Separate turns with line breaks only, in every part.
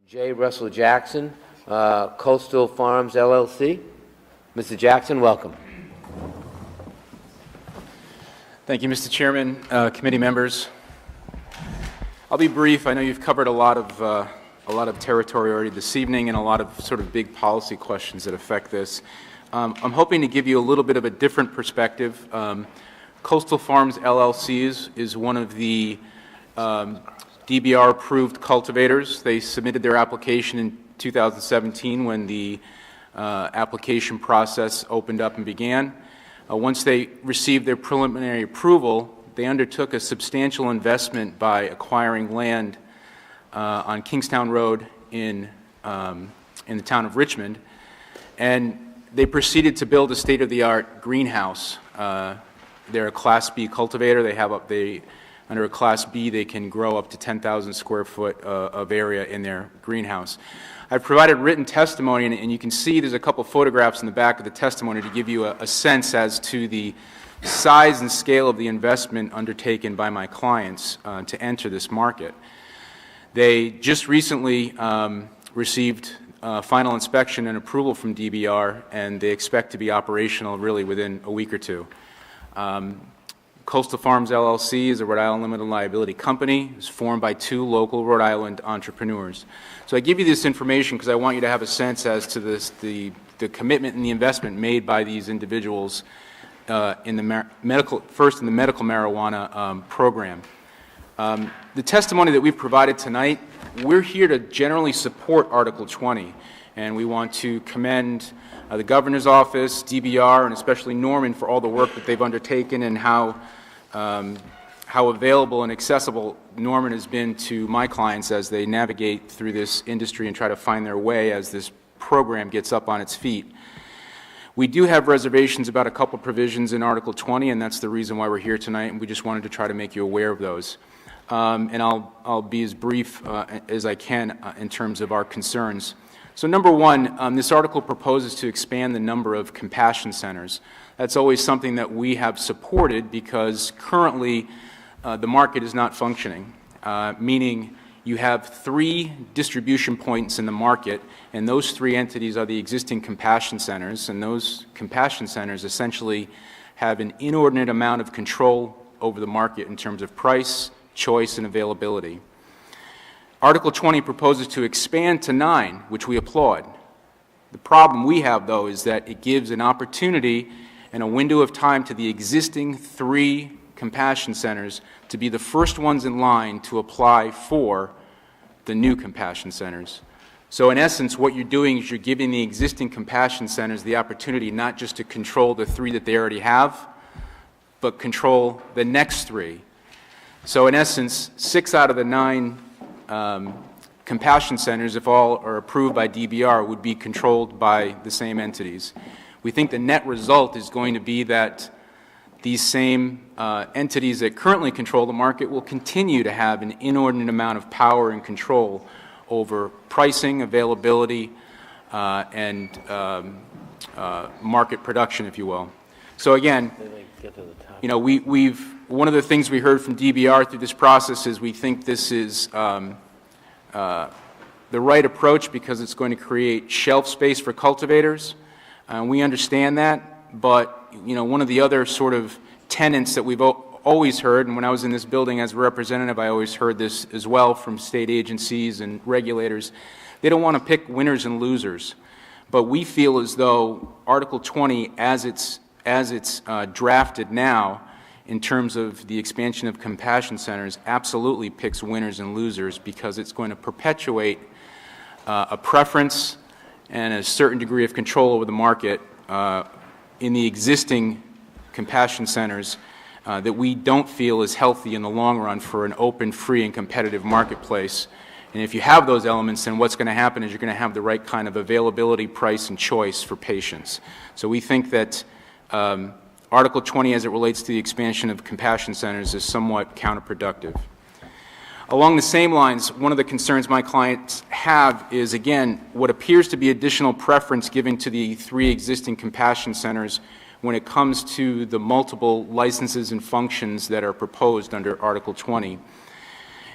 J. Russell Jackson, Coastal Farms, LLC. Mr. Jackson, welcome.
Thank you, Mr. Chairman, committee members. I'll be brief. I know you've covered a lot of territory already this evening and a lot of sort of big policy questions that affect this. I'm hoping to give you a little bit of a different perspective. Coastal Farms, LLC is one of the DBR-approved cultivators. They submitted their application in 2017 when the application process opened up and began. Once they received their preliminary approval, they undertook a substantial investment by acquiring land on Kingstown Road in the town of Richmond, and they proceeded to build a state-of-the-art greenhouse. They're a Class B cultivator. Under a Class B, they can grow up to 10,000 square foot of area in their greenhouse. I've provided written testimony, and you can see there's a couple photographs in the back of the testimony to give you a sense as to the size and scale of the investment undertaken by my clients to enter this market. They just recently received final inspection and approval from DBR, and they expect to be operational really within a week or two. Coastal Farms LLC is a Rhode Island limited liability company. It's formed by two local Rhode Island entrepreneurs. So I give you this information because I want you to have a sense as to the commitment and the investment made by these individuals in the medical marijuana program. The testimony that we've provided tonight, we're here to generally support Article 20, and we want to commend the Governor's Office, DBR, and especially Norman for all the work that they've undertaken and how available and accessible Norman has been to my clients as they navigate through this industry and try to find their way as this program gets up on its feet. We do have reservations about a couple provisions in Article 20, and that's the reason why we're here tonight, and we just wanted to try to make you aware of those. And I'll be as brief as I can in terms of our concerns. So number one, this article proposes to expand the number of compassion centers. That's always something that we have supported because currently the market is not functioning, meaning you have three distribution points in the market, and those three entities are the existing compassion centers, and those compassion centers essentially have an inordinate amount of control over the market in terms of price, choice, and availability. Article 20 proposes to expand to 9, which we applaud. The problem we have, though, is that it gives an opportunity and a window of time to the existing three compassion centers to be the first ones in line to apply for the new compassion centers. So in essence, what you're doing is you're giving the existing compassion centers the opportunity not just to control the three that they already have, but control the next three. So in essence, 6 out of the 9 compassion centers, if all are approved by DBR, would be controlled by the same entities. We think the net result is going to be that these same entities that currently control the market will continue to have an inordinate amount of power and control over pricing, availability, and market production, if you will. So again, you know, one of the things we heard from DBR through this process is we think this is the right approach because it's going to create shelf space for cultivators. We understand that, but you know, one of the other sort of tenets that we've always heard, and when I was in this building as a representative, I always heard this as well from state agencies and regulators, they don't want to pick winners and losers. But we feel as though Article 20, as it's drafted now, in terms of the expansion of compassion centers, absolutely picks winners and losers because it's going to perpetuate a preference and a certain degree of control over the market in the existing compassion centers that we don't feel is healthy in the long run for an open, free, and competitive marketplace. And if you have those elements, then what's going to happen is you're going to have the right kind of availability, price, and choice for patients. So we think that Article 20, as it relates to the expansion of compassion centers, is somewhat counterproductive. Along the same lines, one of the concerns my clients have is, again, what appears to be additional preference given to the three existing compassion centers when it comes to the multiple licenses and functions that are proposed under Article 20.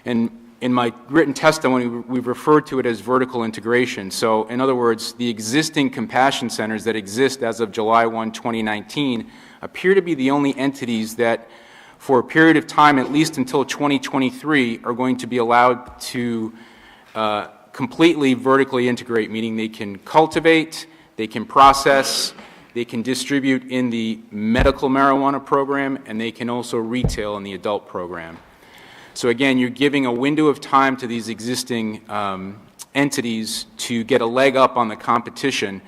And in my written testimony, we've referred to it as vertical integration. So, in other words, the existing compassion centers that exist as of July 1, 2019, appear to be the only entities that, for a period of time, at least until 2023, are going to be allowed to completely vertically integrate, meaning they can cultivate, they can process, they can distribute in the medical marijuana program, and they can also retail in the adult program. So again, you're giving a window of time to these existing entities to get a leg up on the competition,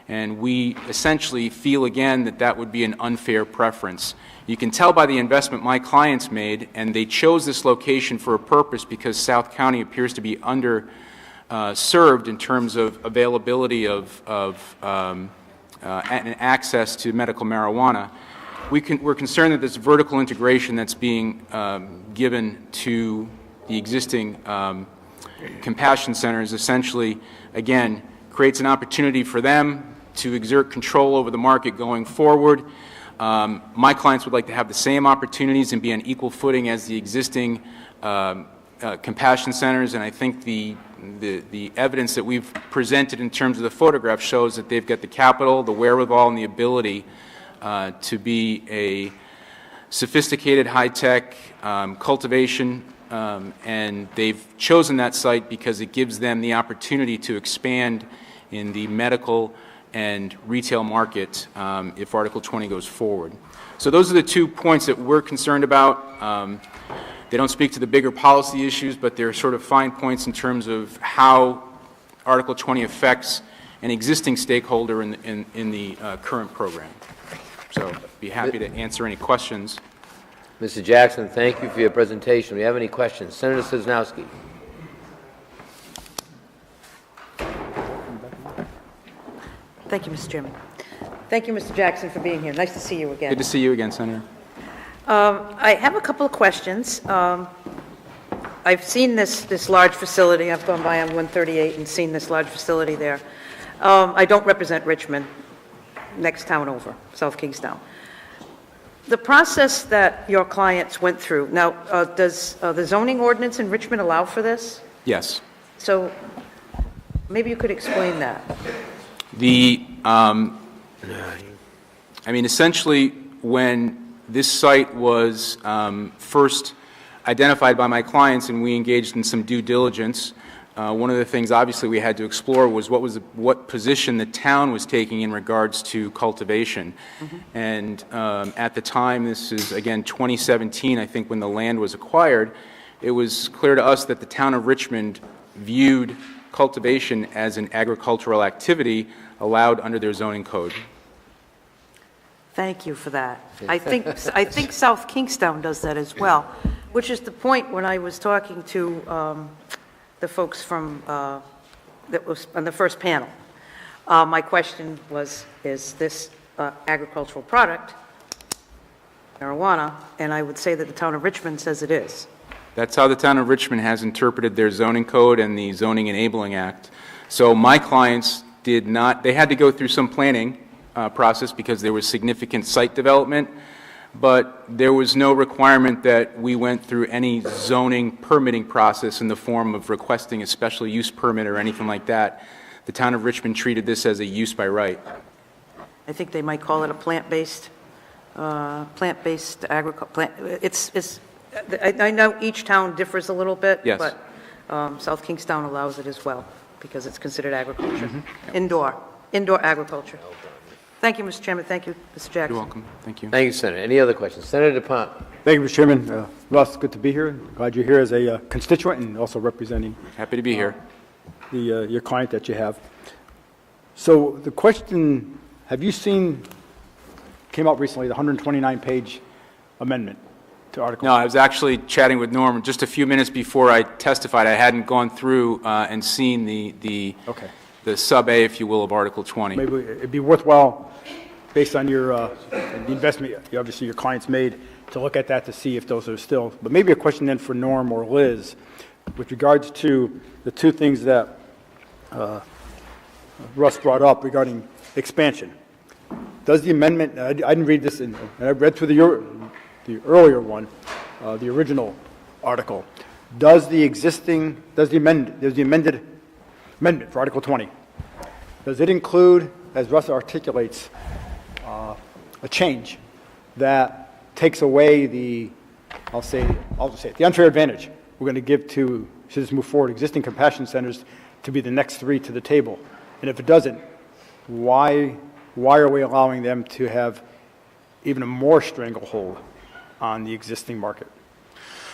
and we essentially feel again that that would be an unfair preference. You can tell by the investment my clients made, and they chose this location for a purpose because South County appears to be served in terms of availability of and access to medical marijuana. We're concerned that this vertical integration that's being given to the existing compassion centers essentially, again, creates an opportunity for them to exert control over the market going forward. My clients would like to have the same opportunities and be on equal footing as the existing compassion centers, and I think the evidence that we've presented in terms of the photograph shows that they've got the capital, the wherewithal, and the ability to be a sophisticated, high-tech cultivation, and they've chosen that site because it gives them the opportunity to expand in the medical and retail market if Article 20 goes forward. So those are the 2 points that we're concerned about. They don't speak to the bigger policy issues, but they're sort of fine points in terms of how Article 20 affects an existing stakeholder in the current program. So be happy to answer any questions.
Mr. Jackson, thank you for your presentation. Do we have any questions? Senator Sosnowski.
Thank you, Mr. Chairman. Thank you, Mr. Jackson, for being here. Nice to see you again.
Good to see you again, Senator.
I have a couple of questions. I've seen this large facility. I've gone by on 138 and seen this large facility there. I don't represent Richmond, next town over, South Kingstown. The process that your clients went through, now, does the zoning ordinance in Richmond allow for this?
Yes.
So maybe you could explain that.
Essentially, when this site was first identified by my clients and we engaged in some due diligence, one of the things obviously we had to explore was what position the town was taking in regards to cultivation. Mm-hmm. And at the time, this is again 2017, I think, when the land was acquired, it was clear to us that the town of Richmond viewed cultivation as an agricultural activity allowed under their zoning code.
Thank you for that. I think South Kingstown does that as well, which is the point when I was talking to the folks from that was on the first panel. My question was, is this agricultural product marijuana? And I would say that the town of Richmond says it is.
That's how the town of Richmond has interpreted their zoning code and the Zoning Enabling Act. So my clients did not, they had to go through some planning process because there was significant site development, but there was no requirement that we went through any zoning permitting process in the form of requesting a special use permit or anything like that. The town of Richmond treated this as a use by right.
I think they might call it a plant-based agriculture. I know each town differs a little bit,
yes,
but South Kingstown allows it as well because it's considered agriculture, indoor agriculture. Thank you, Mr. Chairman. Thank you, Mr. Jackson.
You're welcome. Thank you.
Thank you, Senator. Any other questions? Senator DuPont.
Thank you, Mr. Chairman. Russ, good to be here. Glad you're here as a constituent and also representing
Happy to be here.
your client that you have. So the question, have you seen, came out recently, the 129-page amendment to Article?
No, I was actually chatting with Norm just a few minutes before I testified. I hadn't gone through and seen the sub-A, if you will, of Article 20.
Maybe it'd be worthwhile, based on your the investment, obviously your clients made, to look at that to see if those are still. But maybe a question then for Norm or Liz, with regards to the two things that Russ brought up regarding expansion. Does the amendment? I didn't read this, and I read through the earlier one, the original article. does the amended amendment for Article 20, does it include, as Russ articulates, a change that takes away I'll just say it, the unfair advantage we're going to give to, should this move forward, existing compassion centers to be the next three to the table? And if it doesn't, why are we allowing them to have even a more stranglehold on the existing market?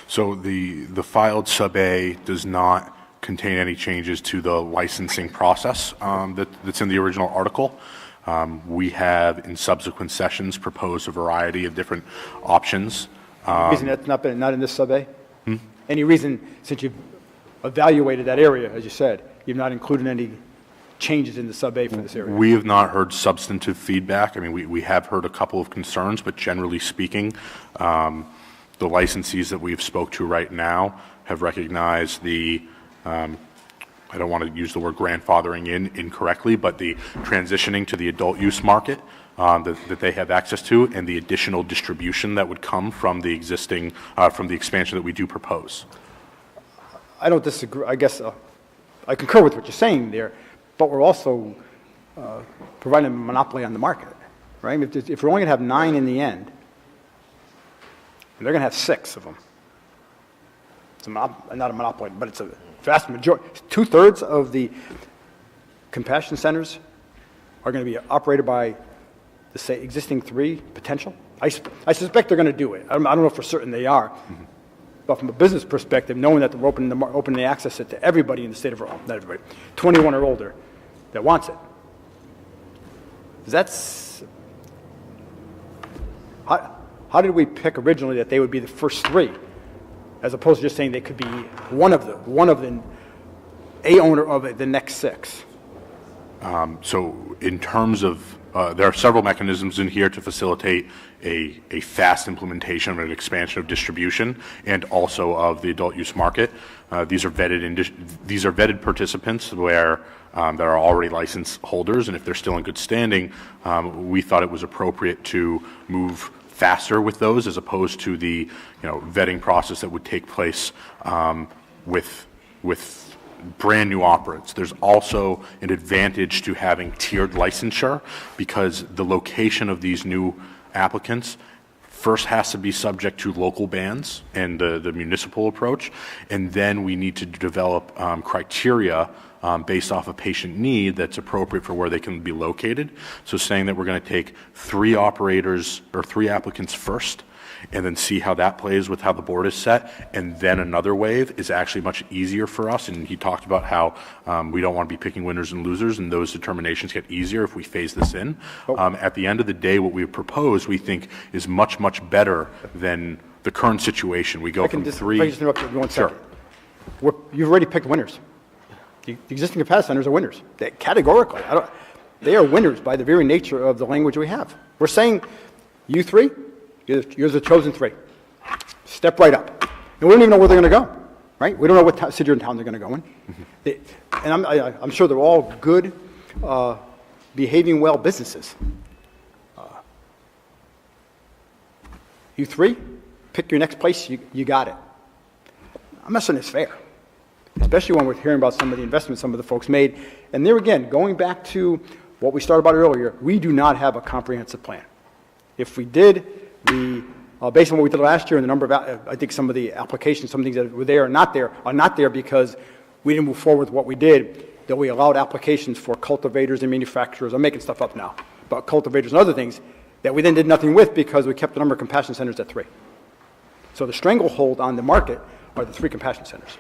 So the filed sub-A does not contain any changes to the licensing process that's in the original article. We have, in subsequent sessions, proposed a variety of different options.
Reason that's not in this sub-A? Any reason, since you've evaluated that area, as you said, you've not included any changes in the sub-A for this area?
We have not heard substantive feedback. I mean, we have heard a couple of concerns, but generally speaking, the licensees that we've spoke to right now have recognized I don't want to use the word grandfathering in incorrectly, but the transitioning to the adult use market that they have access to, and the additional distribution that would come from the existing, from the expansion that we do propose.
I don't disagree. I guess I concur with what you're saying there, but we're also providing a monopoly on the market, right? If we're only going to have 9 in the end, and they're going to have 6 of them. It's not a monopoly, but it's a vast majority. 2/3 of the compassion centers are going to be operated by the existing 3 potential. I suspect they're going to do it. I don't know for certain they are. But from a business perspective, knowing that they're opening the access it to everybody in the state of Rhode Island, not everybody, 21 or older that wants it. How did we pick originally that they would be the first 3, as opposed to just saying they could be one of the a owner of the next 6?
So in terms of, there are several mechanisms in here to facilitate a fast implementation of an expansion of distribution and also of the adult use market. These are vetted participants where there are already license holders, and if they're still in good standing, we thought it was appropriate to move faster with those as opposed to the vetting process that would take place with brand new operants. There's also an advantage to having tiered licensure because the location of these new applicants first has to be subject to local bans and the municipal approach, and then we need to develop criteria based off of patient need that's appropriate for where they can be located. So saying that we're going to take 3 operators or 3 applicants first and then see how that plays with how the board is set, and then another wave is actually much easier for us. And he talked about how we don't want to be picking winners and losers, and those determinations get easier if we phase this in. At the end of the day, what we propose, we think, is much, much better than the current situation. We go from 3...
If I can just interrupt you 1 second. Sure. You've already picked winners. The existing capacity centers are winners. Categorically. They are winners by the very nature of the language we have. We're saying, you 3, you're the chosen 3. Step right up. And we don't even know where they're going to go, right? We don't know what city or town they're going to go in. Mm-hmm. And I'm sure they're all good, behaving well businesses. You 3, pick your next place, you got it. I'm not saying it's fair, especially when we're hearing about some of the investments some of the folks made. And there again, going back to what we started about earlier, we do not have a comprehensive plan. If we did, based on what we did last year and the number of, I think some of the applications, some things that were there are not there because we didn't move forward with what we did, that we allowed applications for cultivators and manufacturers. I'm making stuff up now, but cultivators and other things that we then did nothing with because we kept the number of compassion centers at 3. So the stranglehold on the market are the 3 compassion centers.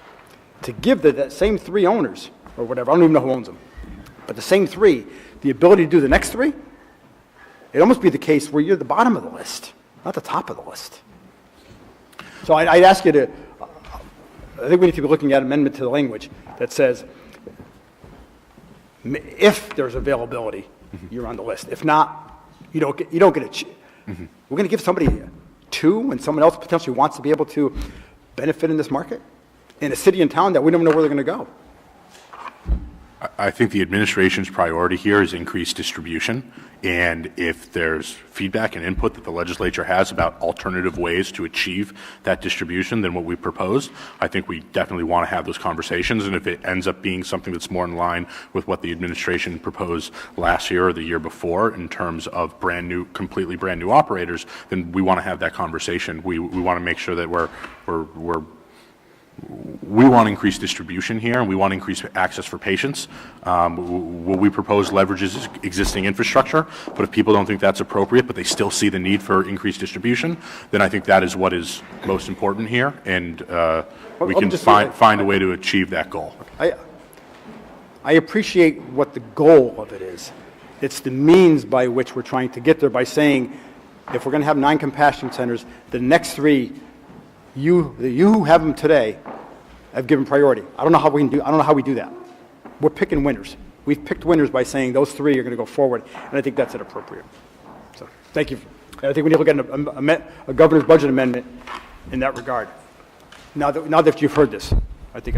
To give that same 3 owners, or whatever, I don't even know who owns them, but the same 3, the ability to do the next 3, it'd almost be the case where you're at the bottom of the list, not the top of the list. So I'd ask you to, I think we need to be looking at an amendment to the language that says, if there's availability, you're on the list. If not, you don't get a, we're going to give somebody 2 when someone else potentially wants to be able to benefit in this market in a city and town that we don't know where they're going to go.
I think the administration's priority here is increased distribution, and if there's feedback and input that the legislature has about alternative ways to achieve that distribution than what we proposed, I think we definitely want to have those conversations, and if it ends up being something that's more in line with what the administration proposed last year or the year before in terms of completely brand new operators, then we want to have that conversation. We want to make sure that we want to increase distribution here, and we want to increase access for patients. What we propose leverages existing infrastructure, but if people don't think that's appropriate, but they still see the need for increased distribution, then I think that is what is most important here, and we can find a way to achieve that goal.
I appreciate what the goal of it is. It's the means by which we're trying to get there by saying, if we're going to have 9 compassion centers, the next 3, you who have them today, have given priority. I don't know how we do that. We're picking winners. We've picked winners by saying those 3 are going to go forward, and I think that's inappropriate. So, thank you. I think we need to look at a governor's budget amendment in that regard. Now that you've heard this, I think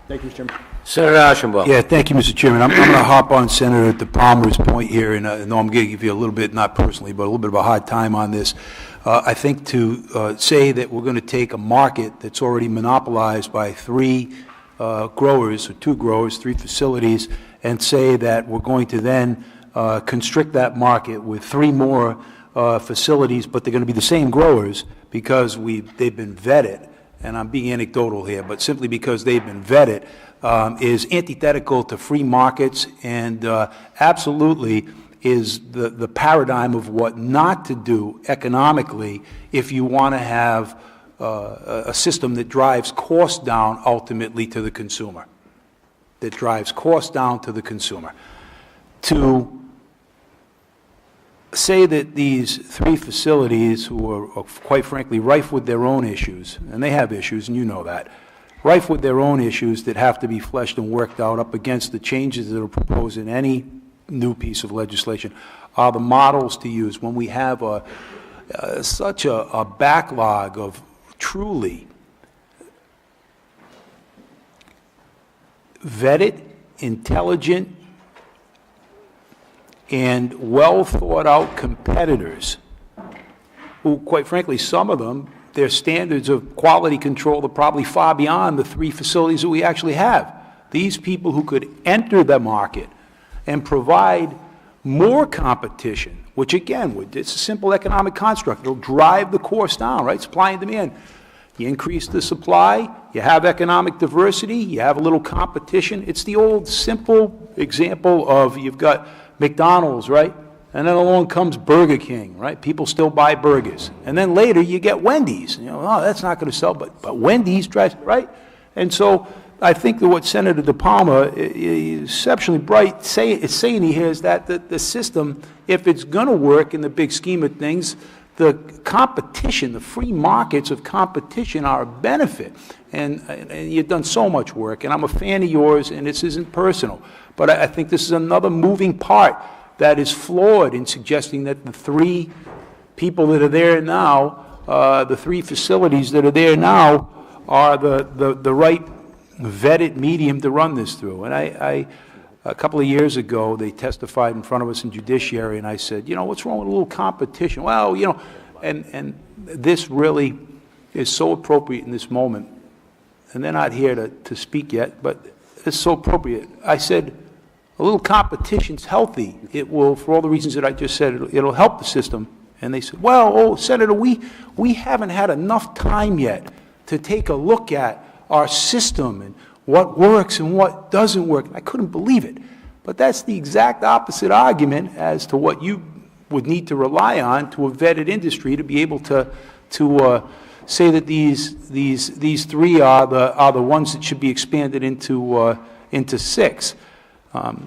thank you, Mr. Chairman.
Senator Ashenbaugh.
Yeah, thank you, Mr. Chairman. I'm going to hop on Senator DePalmer's point here, and I know I'm going to give you a little bit, not personally, but a little bit of a hard time on this. I think to say that we're going to take a market that's already monopolized by 3 growers, or 2 growers, 3 facilities, and say that we're going to then constrict that market with 3 more facilities, but they're going to be the same growers because they've been vetted, and I'm being anecdotal here, but simply because they've been vetted, is antithetical to free markets and absolutely is the paradigm of what not to do economically if you want to have a system that drives costs down ultimately to the consumer, that drives costs down to the consumer. To say that these 3 facilities, who are quite frankly rife with their own issues, and they have issues, and you know that, rife with their own issues that have to be fleshed and worked out up against the changes that are proposed in any new piece of legislation, are the models to use when we have such a backlog of truly vetted, intelligent, and well thought out competitors who, quite frankly, some of them, their standards of quality control are probably far beyond the 3 facilities that we actually have. These people who could enter the market and provide more competition, which again, it's a simple economic construct. It'll drive the cost down, right? Supply and demand. You increase the supply, you have economic diversity, you have a little competition. It's the old simple example of you've got McDonald's, right? And then along comes Burger King, right? People still buy burgers. And then later you get Wendy's. You know, oh, that's not going to sell, but Wendy's tries, right? And so I think that what Senator DePalma, exceptionally bright, is saying here is that the system, if it's going to work in the big scheme of things, the competition, the free markets of competition are a benefit. And you've done so much work, and I'm a fan of yours, and this isn't personal. But I think this is another moving part that is flawed in suggesting that the 3 people that are there now, the 3 facilities that are there now, are the right vetted medium to run this through. And a couple of years ago, they testified in front of us in Judiciary, and I said, you know, what's wrong with a little competition? Well, you know, and this really is so appropriate in this moment. And they're not here to speak yet, but it's so appropriate. I said, a little competition's healthy. It will, for all the reasons that I just said, it'll help the system. And they said, well, Senator, we haven't had enough time yet to take a look at our system and what works and what doesn't work. I couldn't believe it. But that's the exact opposite argument as to what you would need to rely on to a vetted industry to be able to say that these 3 are the ones that should be expanded into 6.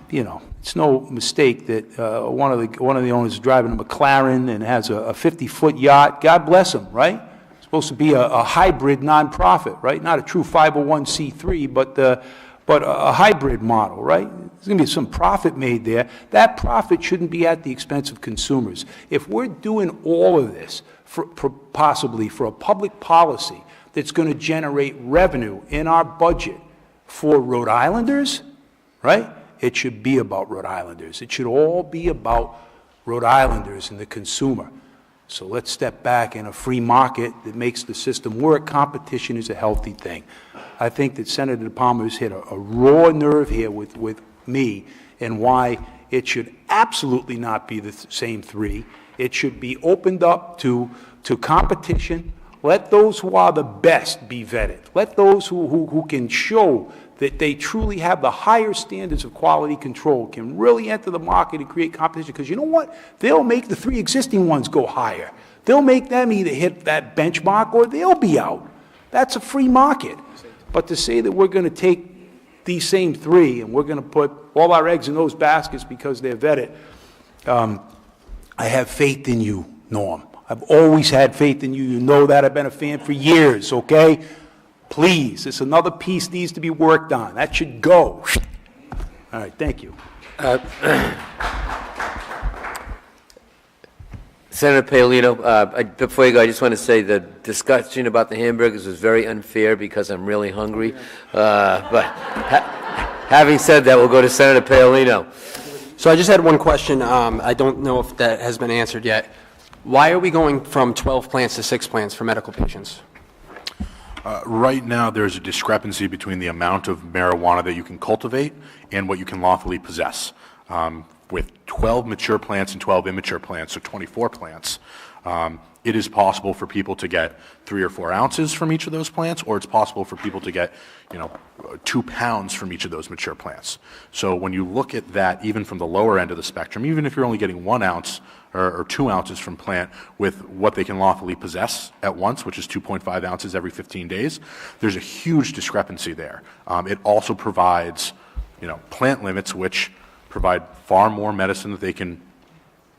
You know, it's no mistake that one of the owners is driving a McLaren and has a 50-foot yacht. God bless him, right? Supposed to be a hybrid nonprofit, right? Not a true 501c3, but a hybrid model, right? There's going to be some profit made there. That profit shouldn't be at the expense of consumers. If we're doing all of this possibly for a public policy that's going to generate revenue in our budget for Rhode Islanders, right? It should be about Rhode Islanders. It should all be about Rhode Islanders and the consumer. So let's step back. In a free market that makes the system work, competition is a healthy thing. I think that Senator Palmer's hit a raw nerve here with me and why it should absolutely not be the same three. It should be opened up to competition. Let those who are the best be vetted. Let those who can show that they truly have the higher standards of quality control can really enter the market and create competition. Because you know what? They'll make the three existing ones go higher. They'll make them either hit that benchmark or they'll be out. That's a free market. But to say that we're going to take these same three and we're going to put all our eggs in those baskets because they're vetted, I have faith in you, Norm. I've always had faith in you. You know that. I've been a fan for years, okay? Please, it's another piece needs to be worked on. That should go. All right, thank you.
Senator Paolino, before you go, I just want to say the discussion about the hamburgers was very unfair because I'm really hungry. But having said that, we'll go to Senator Paolino.
So I just had one question. I don't know if that has been answered yet. Why are we going from 12 plants to 6 plants for medical patients?
Right now, there's a discrepancy between the amount of marijuana that you can cultivate and what you can lawfully possess. With 12 mature plants and 12 immature plants, so 24 plants, it is possible for people to get 3 or 4 ounces from each of those plants, or it's possible for people to get, 2 pounds from each of those mature plants. So when you look at that, even from the lower end of the spectrum, even if you're only getting 1 ounce or 2 ounces from plant with what they can lawfully possess at once, which is 2.5 ounces every 15 days, there's a huge discrepancy there. It also provides, plant limits, which provide far more medicine that they can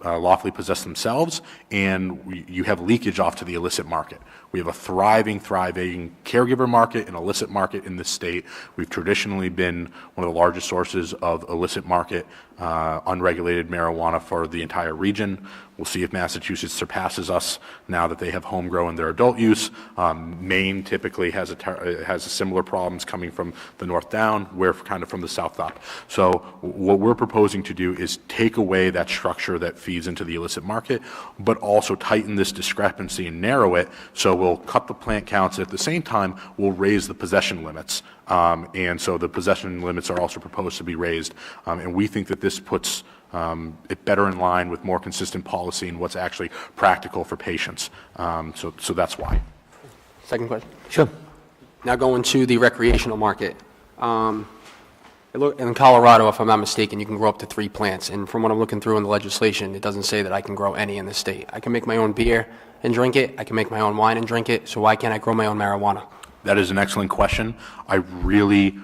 lawfully possess themselves, and you have leakage off to the illicit market. We have a thriving caregiver market and illicit market in this state. We've traditionally been one of the largest sources of illicit market, unregulated marijuana for the entire region. We'll see if Massachusetts surpasses us now that they have homegrown in their adult use. Maine typically has similar problems coming from the north down. We're kind of from the south up. So what we're proposing to do is take away that structure that feeds into the illicit market, but also tighten this discrepancy and narrow it. So we'll cut the plant counts. At the same time, we'll raise the possession limits. And so the possession limits are also proposed to be raised. And we think that this puts it better in line with more consistent policy and what's actually practical for patients. So that's why.
Second question.
Sure.
Now going to the recreational market. In Colorado, if I'm not mistaken, you can grow up to 3 plants. And from what I'm looking through in the legislation, it doesn't say that I can grow any in the state. I can make my own beer and drink it. I can make my own wine and drink it. So why can't I grow my own marijuana?
That is an excellent question. I really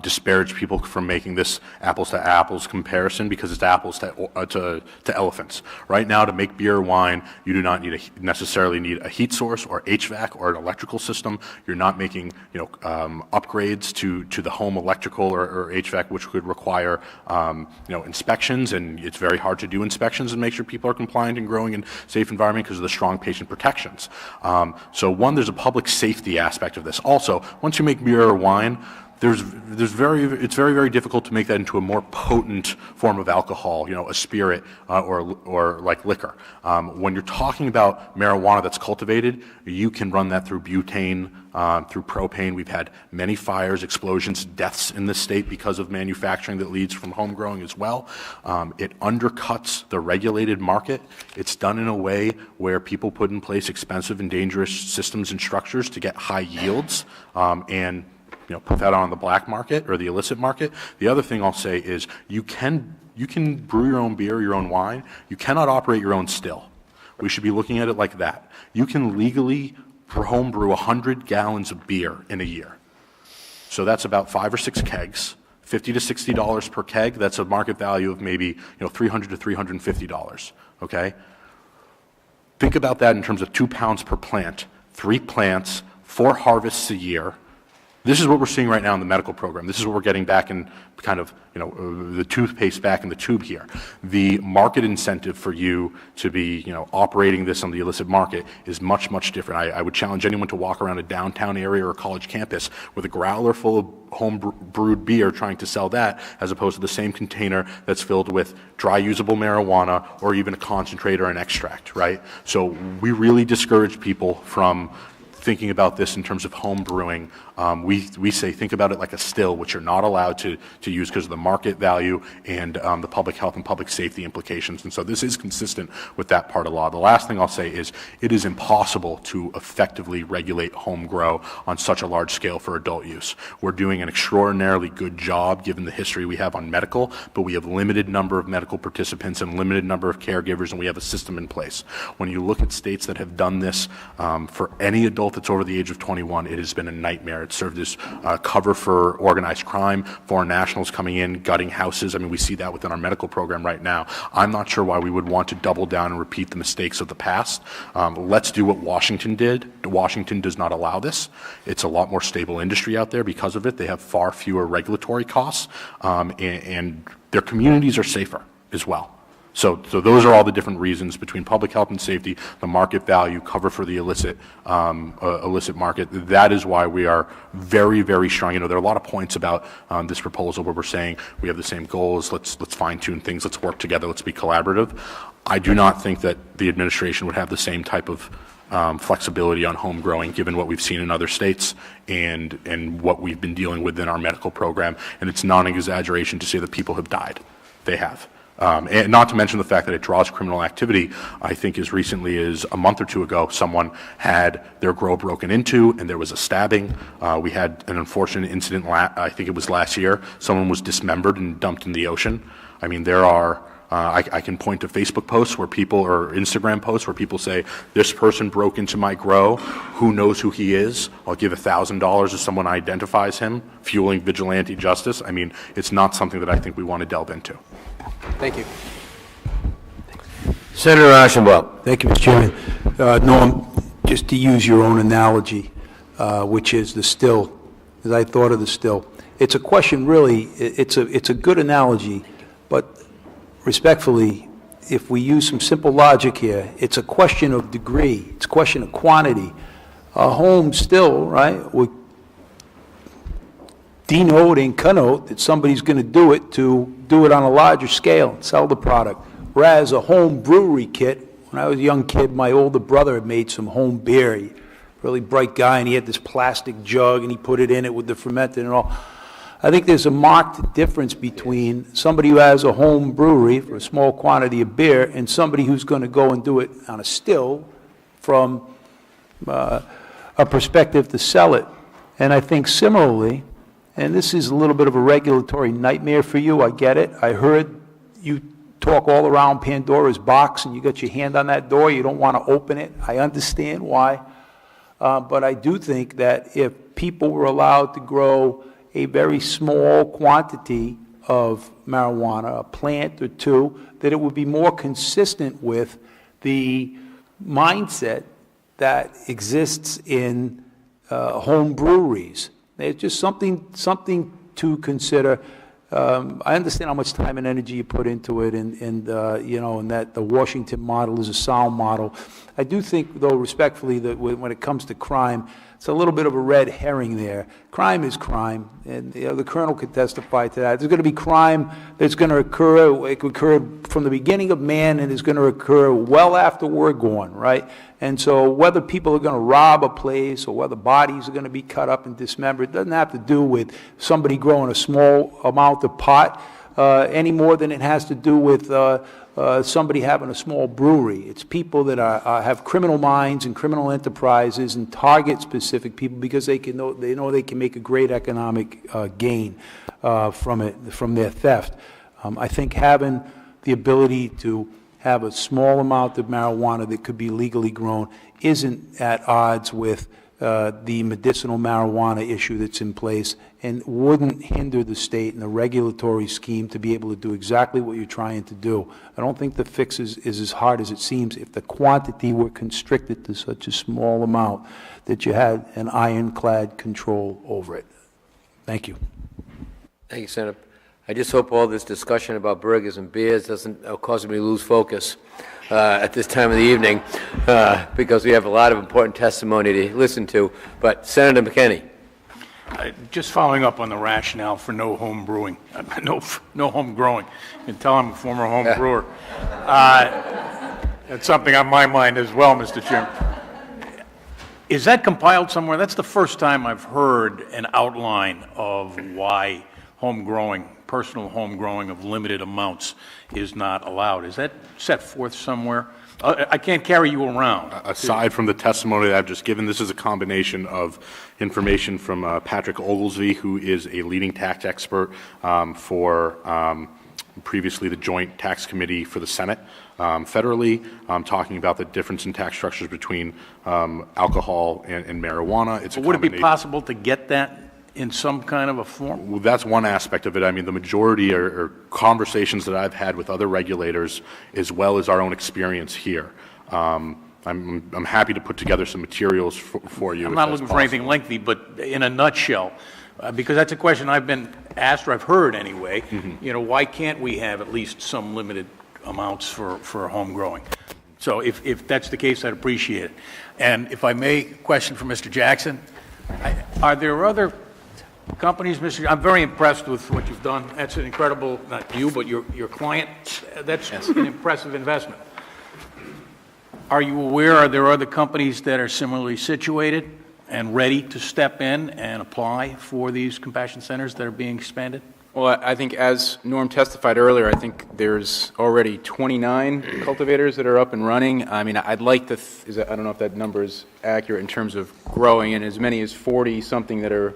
disparage people from making this apples to apples comparison because it's apples to elephants. Right now, to make beer or wine, you do not necessarily need a heat source or HVAC or an electrical system. You're not making upgrades to the home electrical or HVAC, which could require inspections, and it's very hard to do inspections and make sure people are compliant and growing in a safe environment because of the strong patient protections. So one, there's a public safety aspect of this. Also, once you make beer or wine, it's very difficult to make that into a more potent form of alcohol, a spirit or like liquor. When you're talking about marijuana that's cultivated, you can run that through butane, through propane. We've had many fires, explosions, deaths in this state because of manufacturing that leads from home growing as well. It undercuts the regulated market. It's done in a way where people put in place expensive and dangerous systems and structures to get high yields and put that on the black market or the illicit market. The other thing I'll say is you can brew your own beer, your own wine. You cannot operate your own still. We should be looking at it like that. You can legally home brew 100 gallons of beer in a year. So that's about 5 or 6 kegs, $50 to $60 per keg. That's a market value of maybe $300 to $350. Okay. Think about that in terms of 2 pounds per plant, 3 plants, 4 harvests a year. This is what we're seeing right now in the medical program. This is what we're getting back in kind of, the toothpaste back in the tube here. The market incentive for you to be, operating this on the illicit market is much, much different. I would challenge anyone to walk around a downtown area or a college campus with a growler full of home brewed beer trying to sell that, as opposed to the same container that's filled with dry usable marijuana or even a concentrate or an extract, right? So we really discourage people from thinking about this in terms of home brewing. We say think about it like a still, which you're not allowed to use because of the market value and the public health and public safety implications. And so this is consistent with that part of law. The last thing I'll say is it is impossible to effectively regulate home grow on such a large scale for adult use. We're doing an extraordinarily good job given the history we have on medical, but we have limited number of medical participants and limited number of caregivers, and we have a system in place. When you look at states that have done this for any adult that's over the age of 21, it has been a nightmare. It served as cover for organized crime, foreign nationals coming in, gutting houses. I mean, we see that within our medical program right now. I'm not sure why we would want to double down and repeat the mistakes of the past. Let's do what Washington did. Washington does not allow this. It's a lot more stable industry out there because of it. They have far fewer regulatory costs, and their communities are safer as well. So those are all the different reasons between public health and safety, the market value, cover for the illicit market. That is why we are very, very strong. There are a lot of points about this proposal where we're saying we have the same goals. Let's fine tune things. Let's work together. Let's be collaborative. I do not think that the administration would have the same type of flexibility on home growing, given what we've seen in other states and what we've been dealing with in our medical program. And it's not an exaggeration to say that people have died. They have. And not to mention the fact that it draws criminal activity. I think as recently as a month or two ago, someone had their grow broken into and there was a stabbing. We had an unfortunate incident, I think it was last year. Someone was dismembered and dumped in the ocean. I mean, there are, I can point to Facebook posts where people, or Instagram posts where people say, this person broke into my grow, who knows who he is? I'll give $1,000 if someone identifies him, fueling vigilante justice. I mean, it's not something that I think we want to delve into.
Thank you.
Senator Ashenbaugh.
Thank you, Mr. Chairman. Norm, just to use your own analogy, which is the still, as I thought of the still, it's a question really, it's a good analogy, but respectfully, if we use some simple logic here, it's a question of degree, it's a question of quantity. A home still, right, would denote and connote that somebody's going to do it on a larger scale and sell the product. Whereas a home brewery kit, when I was a young kid, my older brother had made some home beer. He, really bright guy, and he had this plastic jug, and he put it in it with the fermented and all. I think there's a marked difference between somebody who has a home brewery for a small quantity of beer and somebody who's going to go and do it on a still from a perspective to sell it. And I think similarly, and this is a little bit of a regulatory nightmare for you, I get it. I heard you talk all around Pandora's box and you got your hand on that door, you don't want to open it. I understand why. But I do think that if people were allowed to grow a very small quantity of marijuana, a plant or two, that it would be more consistent with the mindset that exists in home breweries. It's just something to consider. I understand how much time and energy you put into it, and that the Washington model is a sound model. I do think, though, respectfully, that when it comes to crime, it's a little bit of a red herring there. Crime is crime, and the colonel could testify to that. There's going to be crime that's going to occur. It could occur from the beginning of man, and it's going to occur well after we're gone, right? And so whether people are going to rob a place or whether bodies are going to be cut up and dismembered, it doesn't have to do with somebody growing a small amount of pot any more than it has to do with somebody having a small brewery. It's people that have criminal minds and criminal enterprises and target specific people because they know they can make a great economic gain from their theft. I think having the ability to have a small amount of marijuana that could be legally grown isn't at odds with the medicinal marijuana issue that's in place and wouldn't hinder the state and the regulatory scheme to be able to do exactly what you're trying to do. I don't think the fix is as hard as it seems if the quantity were constricted to such a small amount that you had an ironclad control over it. Thank you.
Thank you, Senator. I just hope all this discussion about burgers and beers doesn't cause me to lose focus at this time of the evening, because we have a lot of important testimony to listen to. But Senator McKinney.
Just following up on the rationale for no home brewing, no home growing. You can tell I'm a former home brewer. That's something on my mind as well, Mr. Chairman. Is that compiled somewhere? That's the first time I've heard an outline of why home growing, personal home growing of limited amounts is not allowed. Is that set forth somewhere? I can't carry you around.
Aside from the testimony that I've just given, this is a combination of information from Patrick Oglesby, who is a leading tax expert for previously the Joint Tax Committee for the Senate federally, talking about the difference in tax structures between alcohol and marijuana. It's
Would it be possible to get that in some kind of a form?
Well, that's one aspect of it. I mean, the majority are conversations that I've had with other regulators as well as our own experience here. I'm happy to put together some materials for you.
I'm not looking for anything lengthy, but in a nutshell, because that's a question I've been asked, or I've heard anyway, you know, why can't we have at least some limited amounts for home growing? So if that's the case, I'd appreciate it. And if I may, question for Mr. Jackson, are there other companies, I'm very impressed with what you've done. That's an incredible, not you, but your client. That's an impressive investment. Are you aware, are there other companies that are similarly situated and ready to step in and apply for these compassion centers that are being expanded?
Well, I think as Norm testified earlier, I think there's already 29 cultivators that are up and running. I mean, I'd like to, I don't know if that number is accurate in terms of growing, and as many as 40-something that are...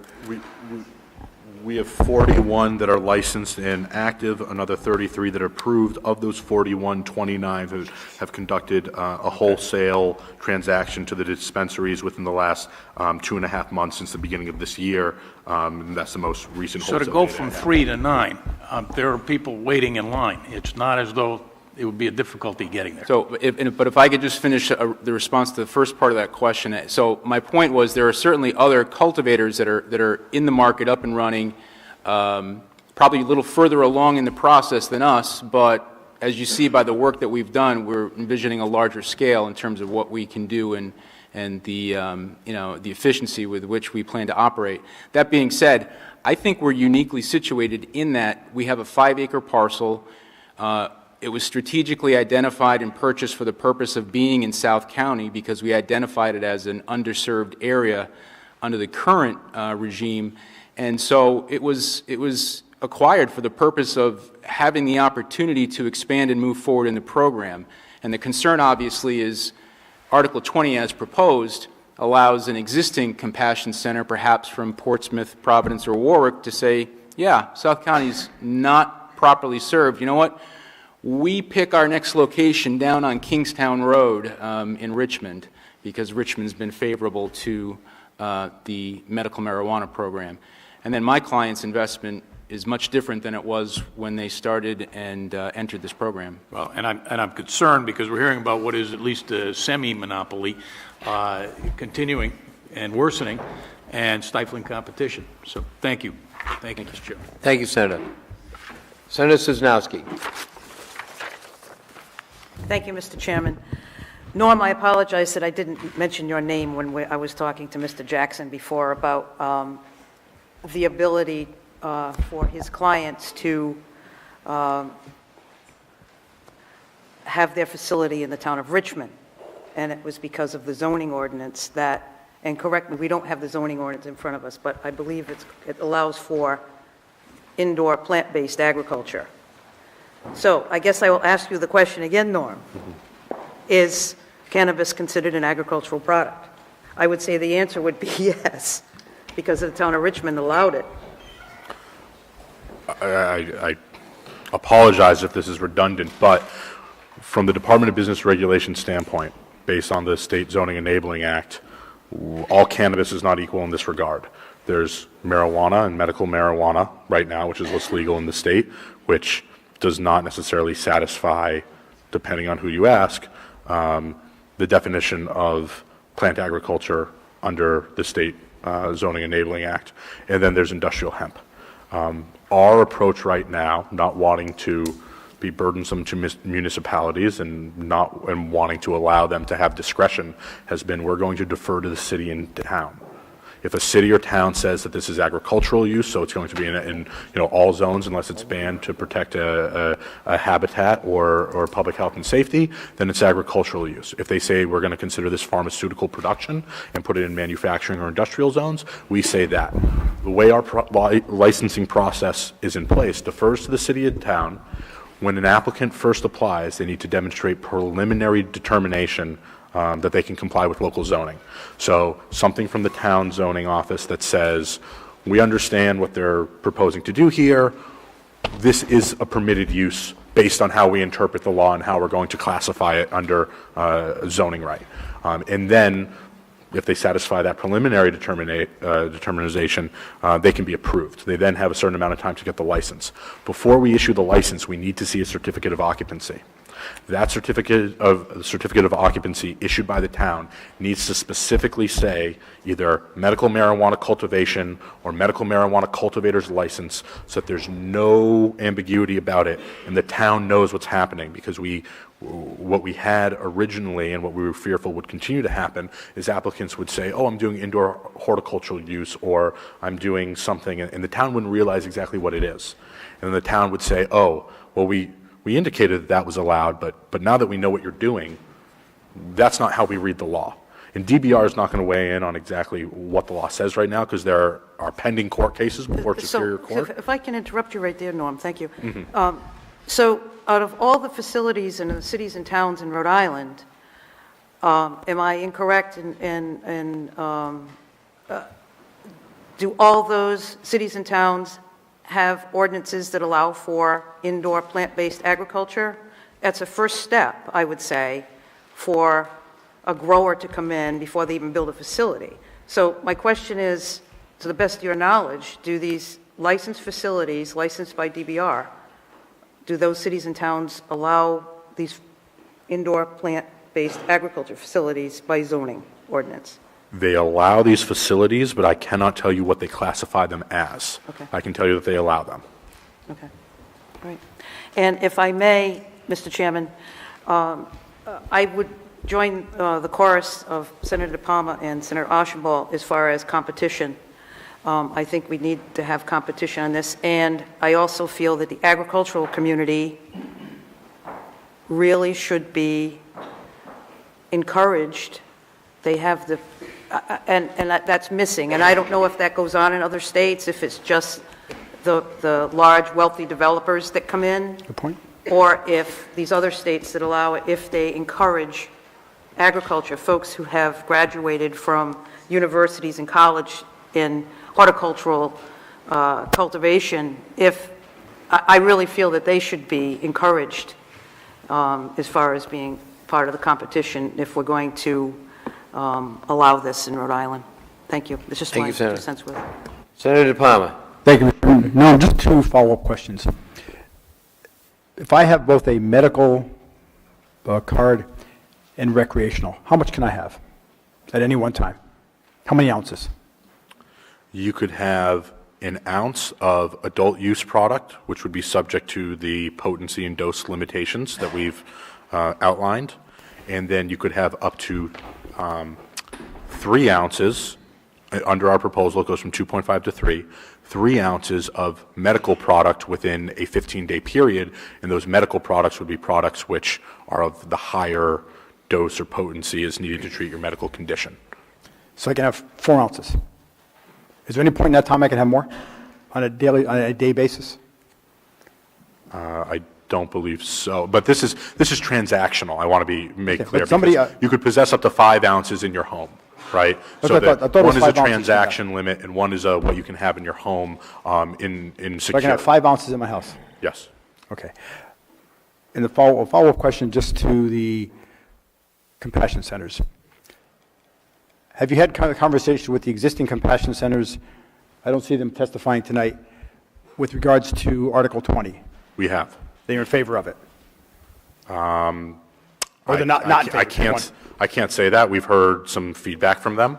We have 41 that are licensed and active, another 33 that are approved. Of those 41, 29 have conducted a wholesale transaction to the dispensaries within the last 2.5 months since the beginning of this year. And that's the most recent wholesale.
So to go from 3 to 9, there are people waiting in line. It's not as though it would be a difficulty getting there.
So, but if I could just finish the response to the first part of that question. So my point was there are certainly other cultivators that are in the market, up and running, probably a little further along in the process than us, but as you see by the work that we've done, we're envisioning a larger scale in terms of what we can do and the, the efficiency with which we plan to operate. That being said, I think we're uniquely situated in that we have a 5-acre parcel. It was strategically identified and purchased for the purpose of being in South County because we identified it as an underserved area under the current regime. And so it was acquired for the purpose of having the opportunity to expand and move forward in the program. And the concern, obviously, is Article 20, as proposed, allows an existing compassion center, perhaps from Portsmouth, Providence, or Warwick, to say, yeah, South County's not properly served. You know what? We pick our next location down on Kingstown Road in Richmond because Richmond's been favorable to the medical marijuana program. And then my client's investment is much different than it was when they started and entered this program.
Well, and I'm concerned because we're hearing about what is at least a semi-monopoly continuing and worsening and stifling competition. So thank you. Thank you, Mr. Chairman.
Thank you, Senator. Senator Sosnowski.
Thank you, Mr. Chairman. Norm, I apologize that I didn't mention your name when I was talking to Mr. Jackson before about the ability for his clients to have their facility in the town of Richmond. And it was because of the zoning ordinance that, and correct me, we don't have the zoning ordinance in front of us, but I believe it allows for indoor plant-based agriculture. So I guess I will ask you the question again, Norm. Is cannabis considered an agricultural product? I would say the answer would be yes, because the town of Richmond allowed it.
I apologize if this is redundant, but from the Department of Business Regulation standpoint, based on the State Zoning Enabling Act, all cannabis is not equal in this regard. There's marijuana and medical marijuana right now, which is what's legal in the state, which does not necessarily satisfy, depending on who you ask, the definition of plant agriculture under the state Zoning Enabling Act. And then there's industrial hemp. Our approach right now, not wanting to be burdensome to municipalities and wanting to allow them to have discretion, has been we're going to defer to the city and town. If a city or town says that this is agricultural use, so it's going to be in all zones unless it's banned to protect a habitat or public health and safety, then it's agricultural use. If they say we're going to consider this pharmaceutical production and put it in manufacturing or industrial zones, we say that. The way our licensing process is in place defers to the city and town. When an applicant first applies, they need to demonstrate preliminary determination that they can comply with local zoning. So something from the town zoning office that says, we understand what they're proposing to do here. This is a permitted use based on how we interpret the law and how we're going to classify it under zoning right. And then if they satisfy that preliminary determination, they can be approved. They then have a certain amount of time to get the license. Before we issue the license, we need to see a certificate of occupancy. That certificate of occupancy issued by the town needs to specifically say either medical marijuana cultivation or medical marijuana cultivator's license, so that there's no ambiguity about it and the town knows what's happening. Because what we had originally and what we were fearful would continue to happen is applicants would say, oh, I'm doing indoor horticultural use, or I'm doing something, and the town wouldn't realize exactly what it is. And then the town would say, oh, well, we indicated that was allowed, but now that we know what you're doing, that's not how we read the law. And DBR is not going to weigh in on exactly what the law says right now, because there are pending court cases before Superior Court.
If I can interrupt you right there, Norm, thank you. So out of all the facilities in the cities and towns in Rhode Island, am I incorrect in do all those cities and towns have ordinances that allow for indoor plant-based agriculture? That's a first step, I would say, for a grower to come in before they even build a facility. So my question is, to the best of your knowledge, do these licensed facilities, licensed by DBR, do those cities and towns allow these indoor plant-based agriculture facilities by zoning ordinance?
They allow these facilities, but I cannot tell you what they classify them as.
Okay.
I can tell you that they allow them.
Okay, all right. And if I may, Mr. Chairman, I would join the chorus of Senator DePalma and Senator Ashenball as far as competition. I think we need to have competition on this, and I also feel that the agricultural community really should be encouraged. They have the, and that's missing, and I don't know if that goes on in other states, if it's just the large wealthy developers that come in.
Good point.
Or if these other states that allow it, if they encourage agriculture, folks who have graduated from universities and college in horticultural cultivation, if I really feel that they should be encouraged as far as being part of the competition if we're going to allow this in Rhode Island. Thank you. It's just
Thank
my
you, Senator.
2 cents worth.
Senator DePalma.
Thank you, Mr. Chairman. No, just 2 follow-up questions. If I have both a medical card and recreational, how much can I have at any one time? How many ounces?
You could have an ounce of adult use product, which would be subject to the potency and dose limitations that we've outlined. And then you could have up to 3 ounces. Under our proposal, it goes from 2.5 to 3 ounces of medical product within a 15-day period. And those medical products would be products which are of the higher dose or potency as needed to treat your medical condition.
So I can have 4 ounces. Is there any point in that time I can have more on a day basis?
I don't believe so, but this is transactional. I want to make
Okay,
clear.
but somebody,
because you could possess up to 5 ounces in your home, right?
That's
So
what I
that
thought. I thought it was
one is a
5 ounces,
transaction limit, and one is what you can have in your home in
So I can have
secure.
5 ounces in my house?
Yes.
Okay. And the follow-up question just to the compassion centers. Have you had conversation with the existing compassion centers? I don't see them testifying tonight with regards to Article 20.
We have.
They're in favor of it? Or they're not in favor?
I can't say that. We've heard some feedback from them,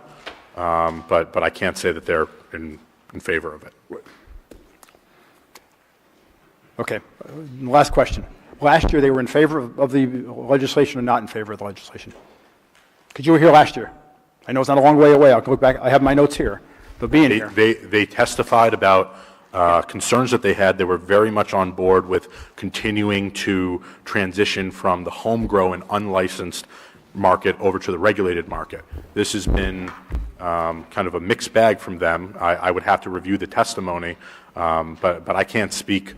but I can't say that they're in favor of it.
Okay. Last question. Last year, they were in favor of the legislation or not in favor of the legislation? Because you were here last year. I know it's not a long way away. I'll look back. I have my notes here. But being here.
They testified about concerns that they had. They were very much on board with continuing to transition from the home-grown and unlicensed market over to the regulated market. This has been kind of a mixed bag from them. I would have to review the testimony, but I can't speak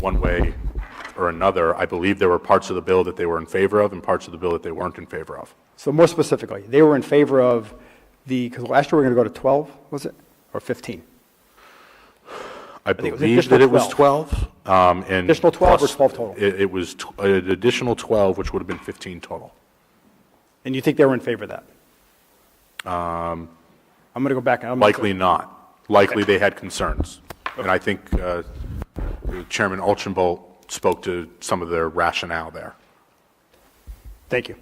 one way or another. I believe there were parts of the bill that they were in favor of and parts of the bill that they weren't in favor of.
So more specifically, they were in favor of because last year we were going to go to 12, was it? Or 15?
I believe that it was 12. And
additional 12 or 12 total?
It was an additional 12, which would have been 15 total.
And you think they were in favor of that? I'm going to go back.
Likely not. Likely they had concerns. And I think Chairman Ulchenbolt spoke to some of their rationale there.
Thank you.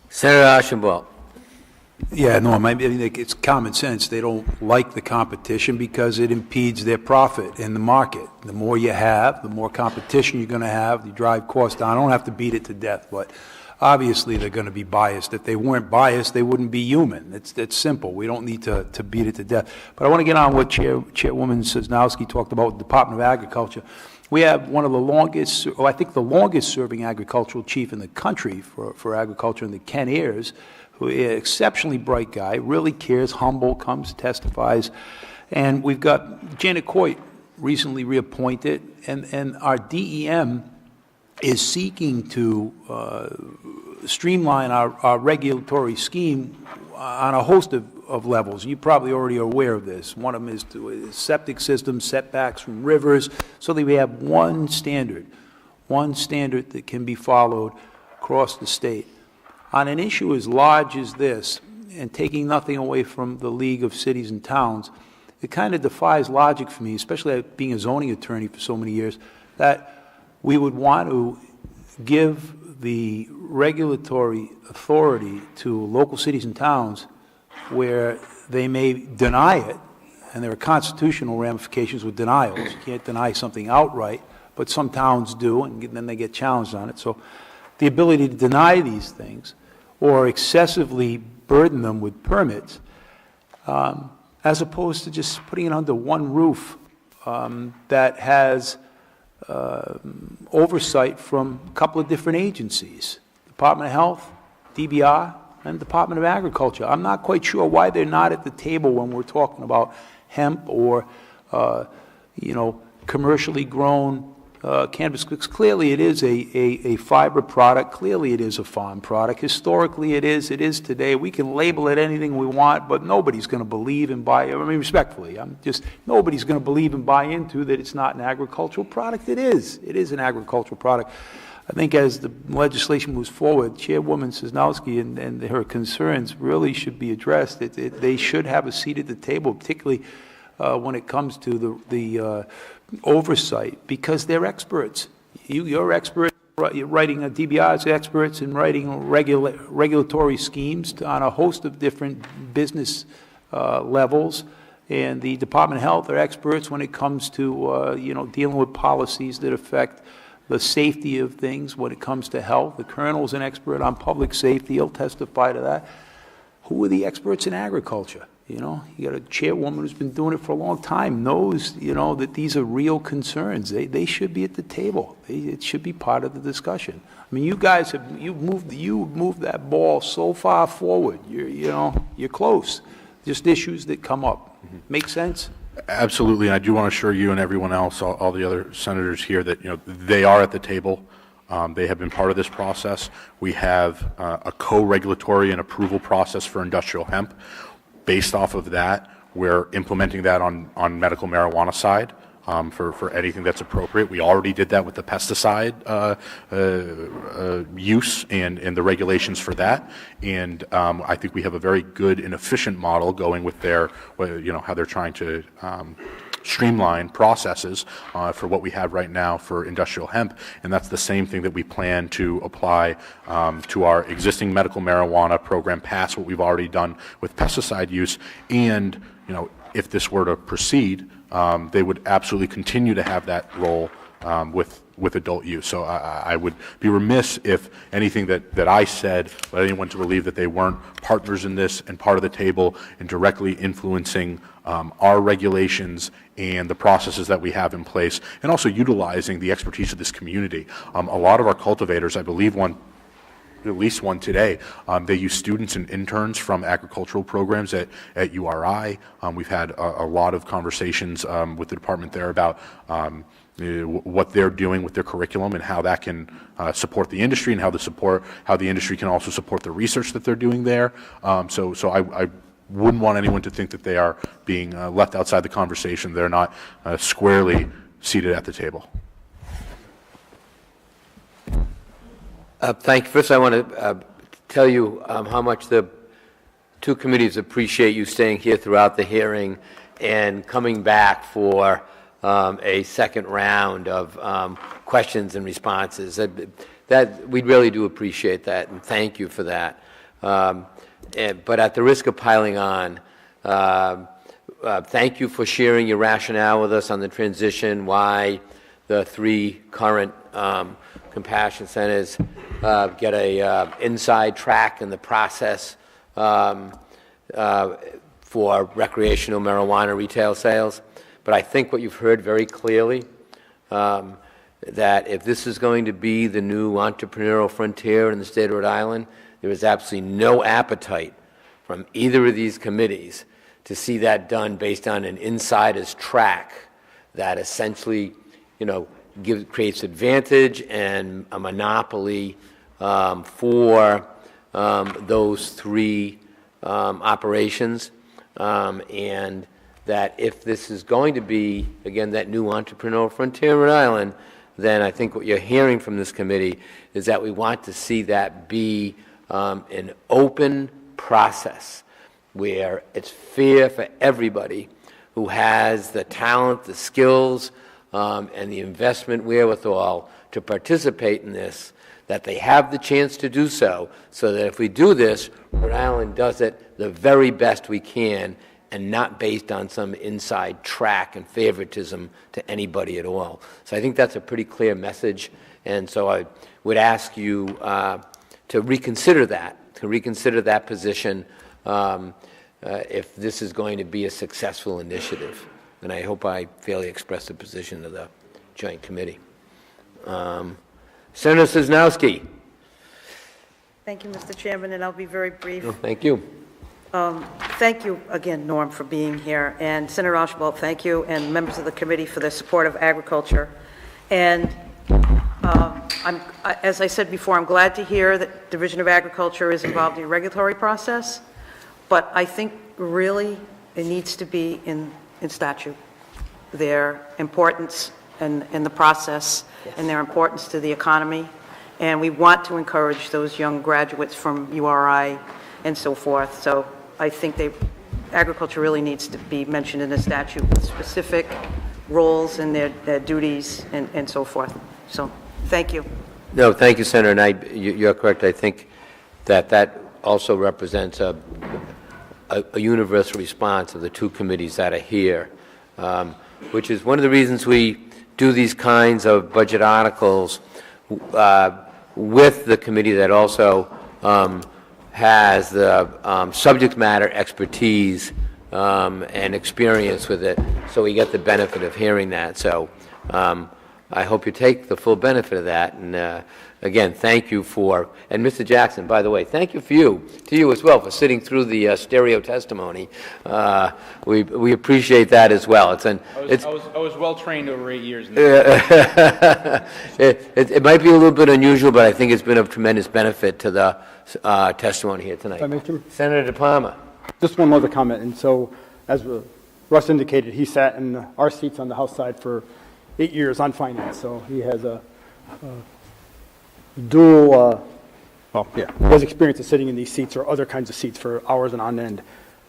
Senator Ashenbaugh.
Yeah, no, I mean, it's common sense. They don't like the competition because it impedes their profit in the market. The more you have, the more competition you're going to have. You drive costs down. I don't have to beat it to death, but obviously they're going to be biased. If they weren't biased, they wouldn't be human. It's simple. We don't need to beat it to death. But I want to get on what Chairwoman Sosnowski talked about with the Department of Agriculture. We have one of the longest, or I think the longest serving agricultural chief in the country for agriculture, in the Ken Ayers, who is an exceptionally bright guy, really cares, humble, comes, testifies. And we've got Janet Coit, recently reappointed, and our DEM is seeking to streamline our regulatory scheme on a host of levels. You probably already are aware of this. One of them is septic systems, setbacks from rivers, so that we have one standard that can be followed across the state. On an issue as large as this, and taking nothing away from the League of Cities and Towns, it kind of defies logic for me, especially being a zoning attorney for so many years, that we would want to give the regulatory authority to local cities and towns where they may deny it, and there are constitutional ramifications with denials. You can't deny something outright, but some towns do, and then they get challenged on it. So the ability to deny these things or excessively burden them with permits, as opposed to just putting it under one roof that has oversight from a couple of different agencies, Department of Health, DBR, and Department of Agriculture. I'm not quite sure why they're not at the table when we're talking about hemp or, commercially grown cannabis, because clearly it is a fiber product. Clearly it is a farm product. Historically it is today. We can label it anything we want, but nobody's going to believe and buy, respectfully, nobody's going to believe and buy into that it's not an agricultural product. It is an agricultural product. I think as the legislation moves forward, Chairwoman Sosnowski and her concerns really should be addressed. They should have a seat at the table, particularly when it comes to the oversight, because they're experts. You're experts. You're writing DBR's experts in writing regulatory schemes on a host of different business levels, and the Department of Health are experts when it comes to dealing with policies that affect the safety of things when it comes to health. The Colonel's an expert on public safety. He'll testify to that. Who are the experts in agriculture? You got a chairwoman who's been doing it for a long time, knows, that these are real concerns. They should be at the table. It should be part of the discussion. I mean, you guys you've moved that ball so far forward. You're close. Just issues that come up. Make sense?
Absolutely, and I do want to assure you and everyone else, all the other senators here, that they are at the table. They have been part of this process. We have a co-regulatory and approval process for industrial hemp. Based off of that, we're implementing that on medical marijuana side. for anything that's appropriate. We already did that with the pesticide use and the regulations for that. And I think we have a very good and efficient model going with their, how they're trying to streamline processes for what we have right now for industrial hemp, and that's the same thing that we plan to apply to our existing medical marijuana program, past what we've already done with pesticide use. And if this were to proceed, they would absolutely continue to have that role with adult use. So I would be remiss if anything that I said led anyone to believe that they weren't partners in this and part of the table and directly influencing our regulations and the processes that we have in place, and also utilizing the expertise of this community. A lot of our cultivators, I believe at least one today, they use students and interns from agricultural programs at URI. We've had a lot of conversations with the department there about what they're doing with their curriculum and how that can support the industry, and how the industry can also support the research that they're doing there. So I wouldn't want anyone to think that they are being left outside the conversation. They're not squarely seated at the table.
Thank you. First, I want to tell you how much the two committees appreciate you staying here throughout the hearing and coming back for a second round of questions and responses. That we really do appreciate that, and thank you for that. But at the risk of piling on, thank you for sharing your rationale with us on the transition, why the 3 current compassion centers get a inside track in the process for recreational marijuana retail sales. But I think what you've heard very clearly, that if this is going to be the new entrepreneurial frontier in the state of Rhode Island, there is absolutely no appetite from either of these committees to see that done based on an insider's track that essentially, creates advantage and a monopoly for those 3 operations, and that if this is going to be, again, that new entrepreneurial frontier in Rhode Island, then I think what you're hearing from this committee is that we want to see that be an open process where it's fair for everybody who has the talent, the skills, and the investment wherewithal to participate in this, that they have the chance to do so that if we do this, Rhode Island does it the very best we can, and not based on some inside track and favoritism to anybody at all. So I think that's a pretty clear message, and so I would ask you to reconsider that position if this is going to be a successful initiative. And I hope I fairly expressed the position of the Joint Committee. Senator Sosnowski.
Thank you, Mr. Chairman, and I'll be very brief.
Oh, thank you.
Thank you again, Norm, for being here, and Senator Archibald, thank you, and members of the committee for their support of agriculture. And as I said before, I'm glad to hear that Division of Agriculture is involved in the regulatory process, but I think really it needs to be in statute, their importance in the process, and their importance to the economy. And we want to encourage those young graduates from URI and so forth. So I think agriculture really needs to be mentioned in the statute with specific roles and their duties and so forth. So thank you.
No, thank you, Senator, and you're correct. I think that also represents a universal response of the 2 committees that are here, which is one of the reasons we do these kinds of budget articles with the committee that also has the subject matter expertise and experience with it, so we get the benefit of hearing that. So I hope you take the full benefit of that. And again, thank you and Mr. Jackson, by the way, thank you to you as well for sitting through the stereo testimony. We appreciate that as well.
I was well trained over 8 years.
It might be a little bit unusual, but I think it's been of tremendous benefit to the testimony here tonight.
If I may, Jim?
Senator De Palma.
Just one other comment. And so, as Russ indicated, he sat in our seats on the House side for 8 years on finance, so he has a dual, he has experience of sitting in these seats or other kinds of seats for hours and on end.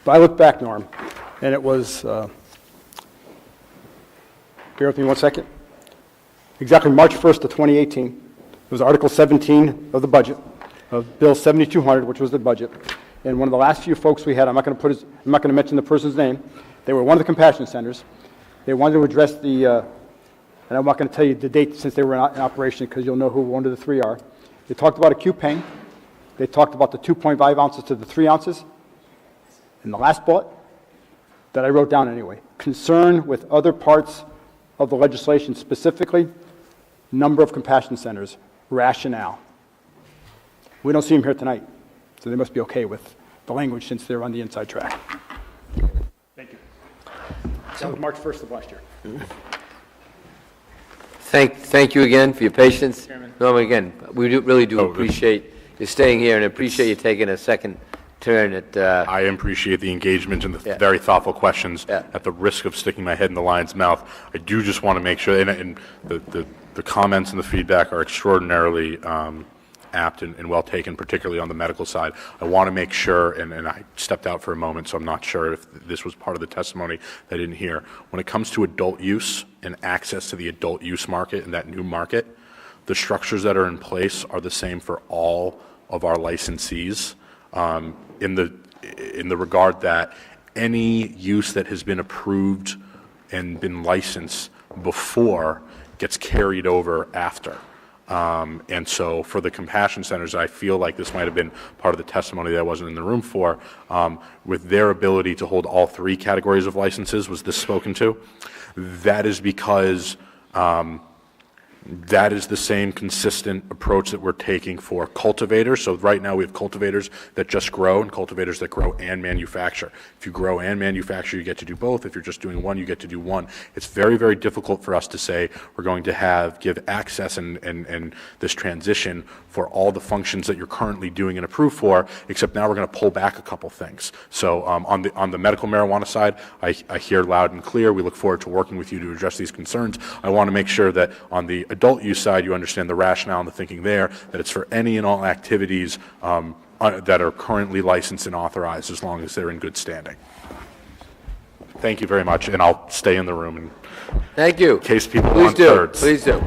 But I look back, Norm, and it was, bear with me 1 second, exactly March 1st of 2018. It was Article 17 of the budget, of Bill 7200, which was the budget. And one of the last few folks we had, I'm not going to mention the person's name. They were one of the compassion centers. They wanted to address the, and I'm not going to tell you the date since they were in operation because you'll know who one of the three are. They talked about acute pain. They talked about the 2.5 ounces to the 3 ounces. And the last bullet that I wrote down anyway, concern with other parts of the legislation, specifically number of compassion centers, rationale. We don't see them here tonight, so they must be okay with the language since they're on the inside track. Thank you. That was March 1st of last year.
Thank you again for your patience. Norman, again, we really do appreciate you staying here and appreciate you taking a second turn at...
I appreciate the engagement and the very thoughtful questions.
Yeah.
At the risk of sticking my head in the lion's mouth, I do just want to make sure, and the comments and the feedback are extraordinarily apt and well taken, particularly on the medical side. I want to make sure, and I stepped out for a moment, so I'm not sure if this was part of the testimony that I didn't hear. When it comes to adult use and access to the adult use market and that new market, the structures that are in place are the same for all of our licensees, in the regard that any use that has been approved and been licensed before gets carried over after. And so for the compassion centers, I feel like this might have been part of the testimony that I wasn't in the room for, with their ability to hold all three categories of licenses. Was this spoken to? That is because that is the same consistent approach that we're taking for cultivators. So right now we have cultivators that just grow and cultivators that grow and manufacture. If you grow and manufacture, you get to do both. If you're just doing one, you get to do one. It's very, very difficult for us to say we're going to give access and this transition for all the functions that you're currently doing and approved for, except now we're going to pull back a couple things. So on the medical marijuana side, I hear loud and clear. We look forward to working with you to address these concerns. I want to make sure that on the adult use side, you understand the rationale and the thinking there, that it's for any and all activities that are currently licensed and authorized as long as they're in good standing. Thank you very much, and I'll stay in the room
Thank you.
in case people
Please
want
do.
thirds.
Please do.